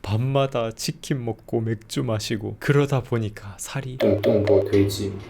밤마다 치킨 먹고 맥주 마시고 그러다 보니까 살이 뚱뚱보 돼지입니다.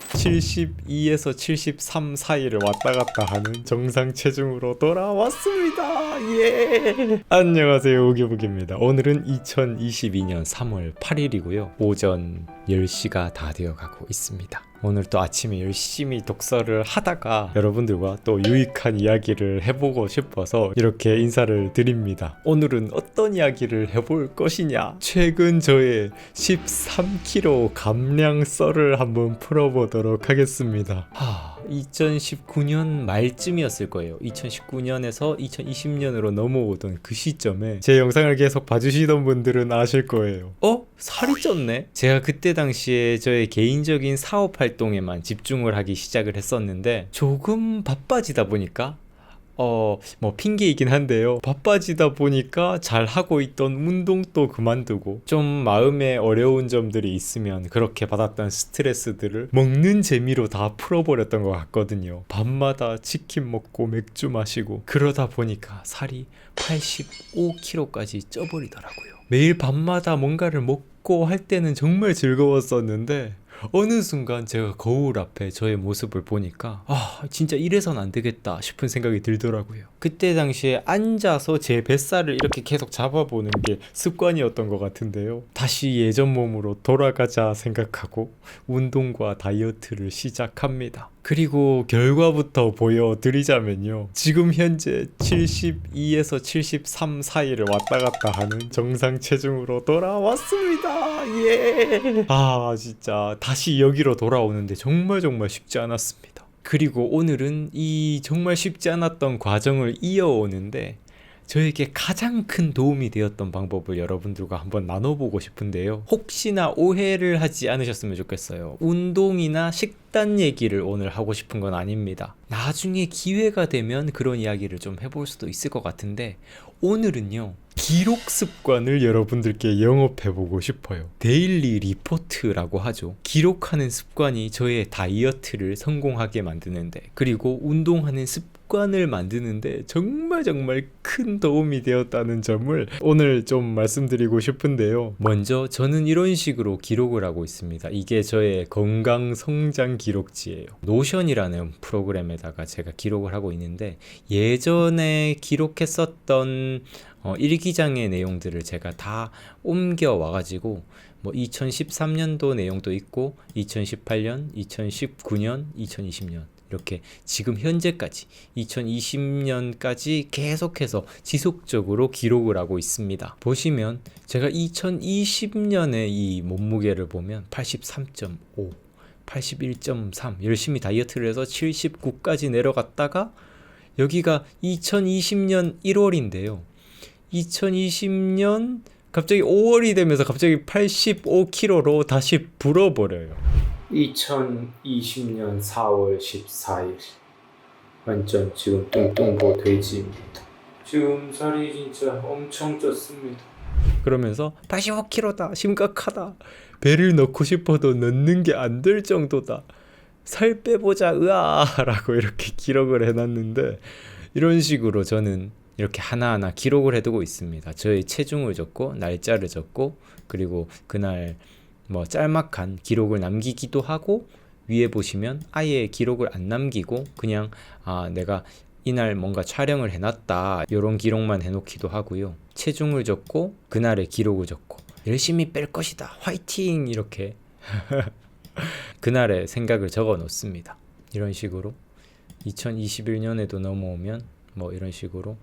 72에서 73 사이를 왔다 갔다 하는 정상 체중으로 돌아왔습니다. 예. 안녕하세요, 오기북입니다. 오늘은 2022년 3월 8일이고요. 오전 10시가 다 되어가고 있습니다. 오늘 또 아침에 열심히 독서를 하다가 여러분들과 또 유익한 이야기를 해보고 싶어서 이렇게 인사를 드립니다. 오늘은 어떤 이야기를 해볼 것이냐? 최근 저의 13kg 감량 썰을 한번 풀어보도록 하겠습니다. 2019년 말쯤이었을 거예요. 2019년에서 2020년으로 넘어오던 그 시점에 제 영상을 계속 봐주시던 분들은 아실 거예요. 살이 쪘네? 제가 그때 당시에 저의 개인적인 사업 활동에만 집중을 하기 시작을 했었는데 조금 바빠지다 보니까 핑계이긴 한데요. 바빠지다 보니까 잘 하고 있던 운동도 그만두고 좀 마음에 어려운 점들이 있으면 그렇게 받았던 스트레스들을 먹는 재미로 다 풀어버렸던 것 같거든요. 밤마다 치킨 먹고 맥주 마시고 그러다 보니까 살이 85kg까지 쪄버리더라고요. 매일 밤마다 뭔가를 먹고 할 때는 정말 즐거웠었는데 어느 순간 제가 거울 앞에 저의 모습을 보니까 진짜 이래선 안 되겠다 싶은 생각이 들더라고요. 그때 당시에 앉아서 제 뱃살을 이렇게 계속 잡아보는 게 습관이었던 것 같은데요. 다시 예전 몸으로 돌아가자 생각하고 운동과 다이어트를 시작합니다. 그리고 결과부터 보여드리자면요, 지금 현재 72에서 73 사이를 왔다 갔다 하는 정상 체중으로 돌아왔습니다. 예. 진짜 다시 여기로 돌아오는데 정말 쉽지 않았습니다. 그리고 오늘은 이 정말 쉽지 않았던 과정을 이어오는데 저에게 가장 큰 도움이 되었던 방법을 여러분들과 한번 나눠보고 싶은데요. 혹시나 오해를 하지 않으셨으면 좋겠어요. 운동이나 식단 얘기를 오늘 하고 싶은 건 아닙니다. 나중에 기회가 되면 그런 이야기를 좀 해볼 수도 있을 것 같은데 오늘은요, 기록 습관을 여러분들께 영업해보고 싶어요. 데일리 리포트라고 하죠. 기록하는 습관이 저의 다이어트를 성공하게 만드는데, 그리고 운동하는 습관을 만드는데 정말 큰 도움이 되었다는 점을 오늘 좀 말씀드리고 싶은데요. 먼저 저는 이런 식으로 기록을 하고 있습니다. 이게 저의 건강 성장 기록지예요. 노션이라는 프로그램에다가 제가 기록을 하고 있는데, 예전에 기록했었던 일기장의 내용들을 제가 다 옮겨 와가지고 2013년도 내용도 있고 2018년, 2019년, 2020년 이렇게 지금 현재까지 2020년까지 계속해서 지속적으로 기록을 하고 있습니다. 보시면 제가 2020년에 이 몸무게를 보면 83.5, 81.3 열심히 다이어트를 해서 79까지 내려갔다가 여기가 2020년 1월인데요. 2020년 갑자기 5월이 되면서 갑자기 85kg로 다시 불어버려요. 2020년 4월 14일 완전 지금 뚱뚱보 돼지입니다. 지금 살이 진짜 엄청 쪘습니다. 그러면서 85kg다, 심각하다, 배를 넣고 싶어도 넣는 게 안 될 정도다, 살 빼보자 라고 이렇게 기록을 해놨는데, 이런 식으로 저는 이렇게 하나하나 기록을 해두고 있습니다. 저의 체중을 적고 날짜를 적고, 그리고 그날 짤막한 기록을 남기기도 하고, 위에 보시면 아예 기록을 안 남기고 그냥 내가 이날 뭔가 촬영을 해놨다 이런 기록만 해놓기도 하고요. 체중을 적고 그날의 기록을 적고 열심히 뺄 것이다, 화이팅, 이렇게 그날의 생각을 적어 놓습니다. 이런 식으로 2021년에도 넘어오면 이런 식으로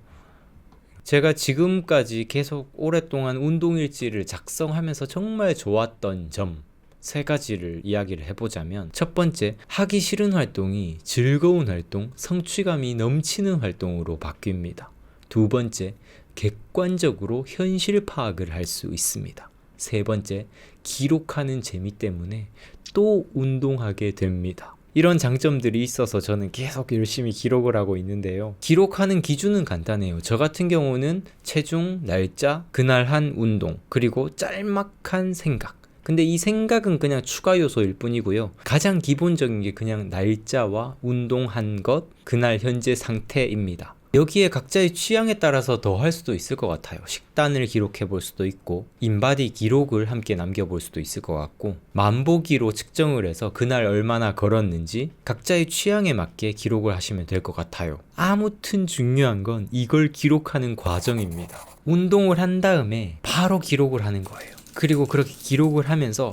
제가 지금까지 계속 오랫동안 운동일지를 작성하면서 정말 좋았던 점 3가지를 이야기를 해보자면, 첫 번째, 하기 싫은 활동이 즐거운 활동, 성취감이 넘치는 활동으로 바뀝니다. 두 번째, 객관적으로 현실 파악을 할 수 있습니다. 세 번째, 기록하는 재미 때문에 또 운동하게 됩니다. 이런 장점들이 있어서 저는 계속 열심히 기록을 하고 있는데요. 기록하는 기준은 간단해요. 저 같은 경우는 체중, 날짜, 그날 한 운동, 그리고 짤막한 생각. 근데 이 생각은 그냥 추가 요소일 뿐이고요. 가장 기본적인 게 그냥 날짜와 운동한 것, 그날 현재 상태입니다. 여기에 각자의 취향에 따라서 더 할 수도 있을 것 같아요. 식단을 기록해 볼 수도 있고, 인바디 기록을 함께 남겨볼 수도 있을 것 같고, 만보기로 측정을 해서 그날 얼마나 걸었는지 각자의 취향에 맞게 기록을 하시면 될 것 같아요. 아무튼 중요한 건 이걸 기록하는 과정입니다. 운동을 한 다음에 바로 기록을 하는 거예요. 그리고 그렇게 기록을 하면서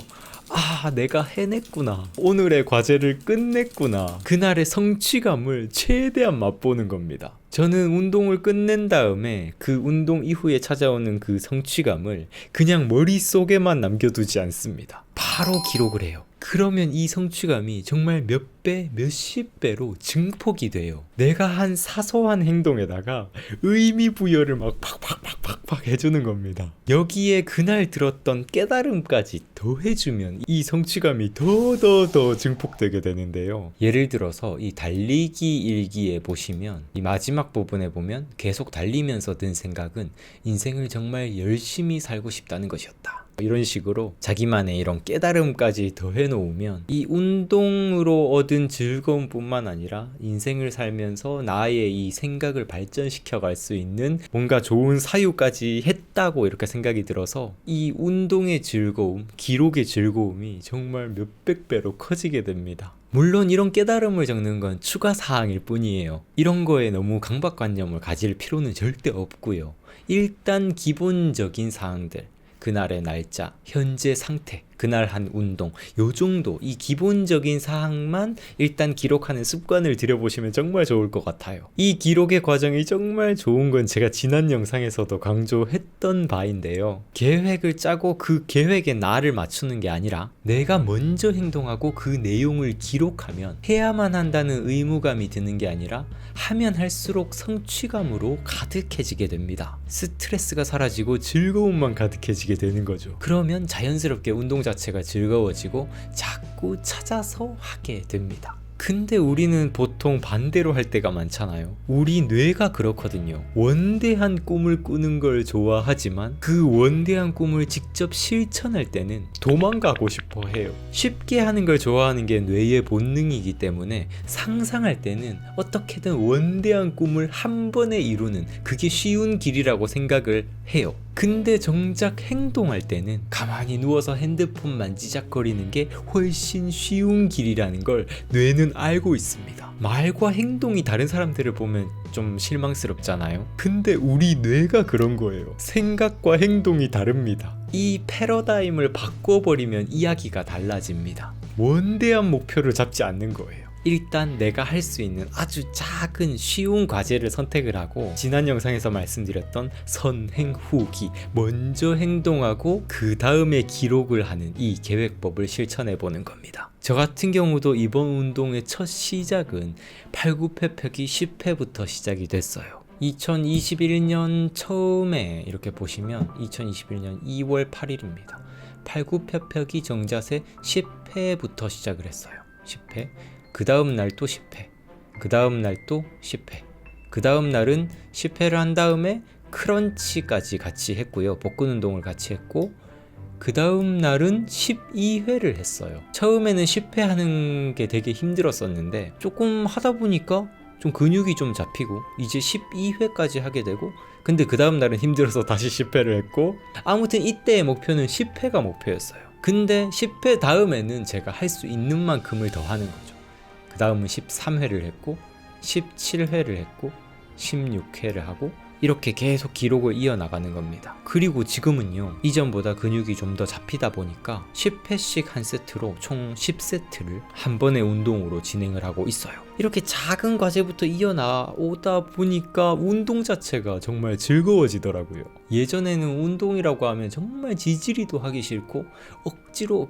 내가 해냈구나, 오늘의 과제를 끝냈구나, 그날의 성취감을 최대한 맛보는 겁니다. 저는 운동을 끝낸 다음에 그 운동 이후에 찾아오는 그 성취감을 그냥 머릿속에만 남겨두지 않습니다. 바로 기록을 해요. 그러면 이 성취감이 정말 몇 배, 몇십 배로 증폭이 돼요. 내가 한 사소한 행동에다가 의미 부여를 막 팍팍팍팍팍 해주는 겁니다. 여기에 그날 들었던 깨달음까지 더해주면 이 성취감이 더 증폭되게 되는데요. 예를 들어서 이 달리기 일기에 보시면 이 마지막 부분에 보면 계속 달리면서 든 생각은 인생을 정말 열심히 살고 싶다는 것이었다. 이런 식으로 자기만의 이런 깨달음까지 더해 놓으면 이 운동으로 얻은 즐거움뿐만 아니라 인생을 살면서 나의 이 생각을 발전시켜 갈 수 있는 뭔가 좋은 사유까지 했다고 이렇게 생각이 들어서 이 운동의 즐거움, 기록의 즐거움이 정말 몇백 배로 커지게 됩니다. 물론 이런 깨달음을 적는 건 추가 사항일 뿐이에요. 이런 거에 너무 강박관념을 가질 필요는 절대 없고요. 일단 기본적인 사항들, 그날의 날짜, 현재 상태, 그날 한 운동, 요 정도 이 기본적인 사항만 일단 기록하는 습관을 들여보시면 정말 좋을 것 같아요. 이 기록의 과정이 정말 좋은 건 제가 지난 영상에서도 강조했던 바인데요. 계획을 짜고 그 계획에 나를 맞추는 게 아니라 내가 먼저 행동하고 그 내용을 기록하면 해야만 한다는 의무감이 드는 게 아니라 하면 할수록 성취감으로 가득해지게 됩니다. 스트레스가 사라지고 즐거움만 가득해지게 되는 거죠. 그러면 자연스럽게 운동 자체가 즐거워지고 자꾸 찾아서 하게 됩니다. 근데 우리는 보통 반대로 할 때가 많잖아요. 우리 뇌가 그렇거든요. 원대한 꿈을 꾸는 걸 좋아하지만 그 원대한 꿈을 직접 실천할 때는 도망가고 싶어 해요. 쉽게 하는 걸 좋아하는 게 뇌의 본능이기 때문에 상상할 때는 어떻게든 원대한 꿈을 한 번에 이루는 그게 쉬운 길이라고 생각을 해요. 근데 정작 행동할 때는 가만히 누워서 핸드폰 만지작거리는 게 훨씬 쉬운 길이라는 걸 뇌는 알고 있습니다. 말과 행동이 다른 사람들을 보면 좀 실망스럽잖아요. 근데 우리 뇌가 그런 거예요. 생각과 행동이 다릅니다. 이 패러다임을 바꿔버리면 이야기가 달라집니다. 원대한 목표를 잡지 않는 거예요. 일단 내가 할 수 있는 아주 작은 쉬운 과제를 선택을 하고, 지난 영상에서 말씀드렸던 선행 후기, 먼저 행동하고 그 다음에 기록을 하는 이 계획법을 실천해 보는 겁니다. 저 같은 경우도 이번 운동의 첫 시작은 팔굽혀펴기 10회부터 시작이 됐어요. 2021년 처음에 이렇게 보시면 2021년 2월 8일입니다. 팔굽혀펴기 정자세 10회부터 시작을 했어요. 10회. 그 다음 날 또 10회, 그 다음 날 또 10회, 그 다음 날은 10회를 한 다음에 크런치까지 같이 했고요. 복근 운동을 같이 했고, 그 다음 날은 12회를 했어요. 처음에는 10회 하는 게 되게 힘들었었는데 조금 하다 보니까 좀 근육이 좀 잡히고 이제 12회까지 하게 되고, 근데 그 다음 날은 힘들어서 다시 10회를 했고, 아무튼 이때의 목표는 10회가 목표였어요. 근데 10회 다음에는 제가 할 수 있는 만큼을 더 하는 거죠. 그 다음은 13회를 했고, 17회를 했고, 16회를 하고, 이렇게 계속 기록을 이어나가는 겁니다. 그리고 지금은요, 이전보다 근육이 좀 더 잡히다 보니까 10회씩 한 세트로 총 10세트를 한 번의 운동으로 진행을 하고 있어요. 이렇게 작은 과제부터 이어나오다 보니까 운동 자체가 정말 즐거워지더라고요. 예전에는 운동이라고 하면 정말 지지리도 하기 싫고 억지로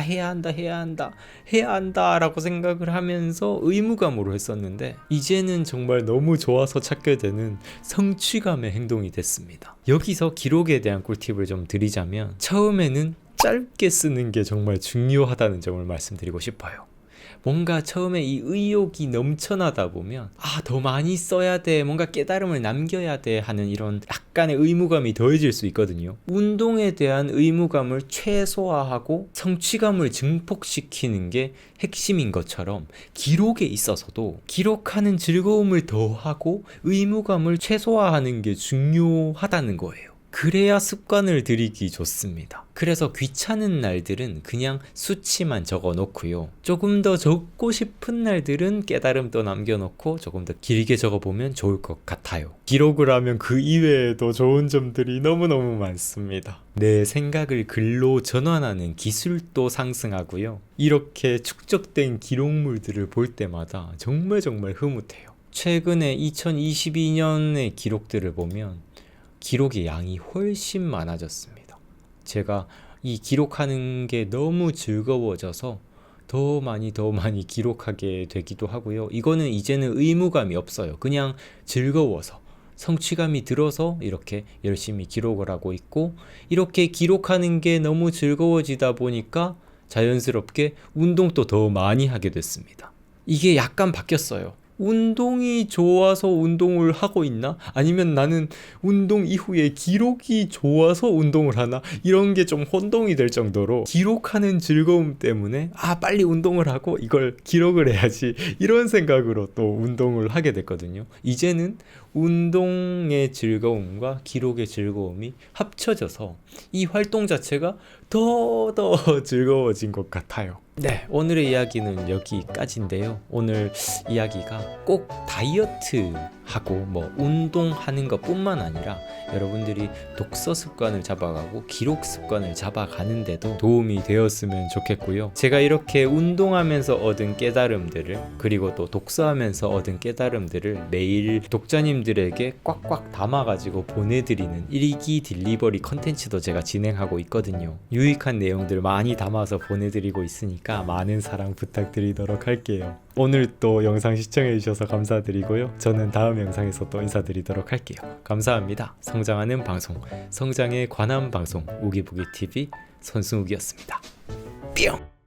해야 한다 라고 생각을 하면서 의무감으로 했었는데, 이제는 정말 너무 좋아서 찾게 되는 성취감의 행동이 됐습니다. 여기서 기록에 대한 꿀팁을 좀 드리자면, 처음에는 짧게 쓰는 게 정말 중요하다는 점을 말씀드리고 싶어요. 뭔가 처음에 이 의욕이 넘쳐나다 보면 더 많이 써야 돼, 뭔가 깨달음을 남겨야 돼 하는 이런 약간의 의무감이 더해질 수 있거든요. 운동에 대한 의무감을 최소화하고 성취감을 증폭시키는 게 핵심인 것처럼 기록에 있어서도 기록하는 즐거움을 더하고 의무감을 최소화하는 게 중요하다는 거예요. 그래야 습관을 들이기 좋습니다. 그래서 귀찮은 날들은 그냥 수치만 적어 놓고요. 조금 더 적고 싶은 날들은 깨달음도 남겨놓고 조금 더 길게 적어보면 좋을 것 같아요. 기록을 하면 그 이외에도 좋은 점들이 너무너무 많습니다. 내 생각을 글로 전환하는 기술도 상승하고요. 이렇게 축적된 기록물들을 볼 때마다 정말 흐뭇해요. 최근에 2022년의 기록들을 보면 기록의 양이 훨씬 많아졌습니다. 제가 이 기록하는 게 너무 즐거워져서 더 많이 기록하게 되기도 하고요. 이거는 이제는 의무감이 없어요. 그냥 즐거워서, 성취감이 들어서 이렇게 열심히 기록을 하고 있고, 이렇게 기록하는 게 너무 즐거워지다 보니까 자연스럽게 운동도 더 많이 하게 됐습니다. 이게 약간 바뀌었어요. 운동이 좋아서 운동을 하고 있나? 아니면 나는 운동 이후에 기록이 좋아서 운동을 하나? 이런 게 좀 혼동이 될 정도로 기록하는 즐거움 때문에 빨리 운동을 하고 이걸 기록을 해야지, 이런 생각으로 또 운동을 하게 됐거든요. 이제는 운동의 즐거움과 기록의 즐거움이 합쳐져서 이 활동 자체가 더 즐거워진 것 같아요. 네, 오늘의 이야기는 여기까지인데요. 오늘 이야기가 꼭 다이어트하고 운동하는 것뿐만 아니라 여러분들이 독서 습관을 잡아가고 기록 습관을 잡아가는데도 도움이 되었으면 좋겠고요. 제가 이렇게 운동하면서 얻은 깨달음들을, 그리고 또 독서하면서 얻은 깨달음들을 매일 독자님들에게 꽉꽉 담아가지고 보내드리는 일기 딜리버리 컨텐츠도 제가 진행하고 있거든요. 유익한 내용들 많이 담아서 보내드리고 있으니까 많은 사랑 부탁드리도록 할게요. 오늘 또 영상 시청해주셔서 감사드리고요. 저는 다음 영상에서 또 인사드리도록 할게요. 감사합니다. 성장하는 방송, 성장에 관한 방송 우기부기TV 손승욱이었습니다. 뿅!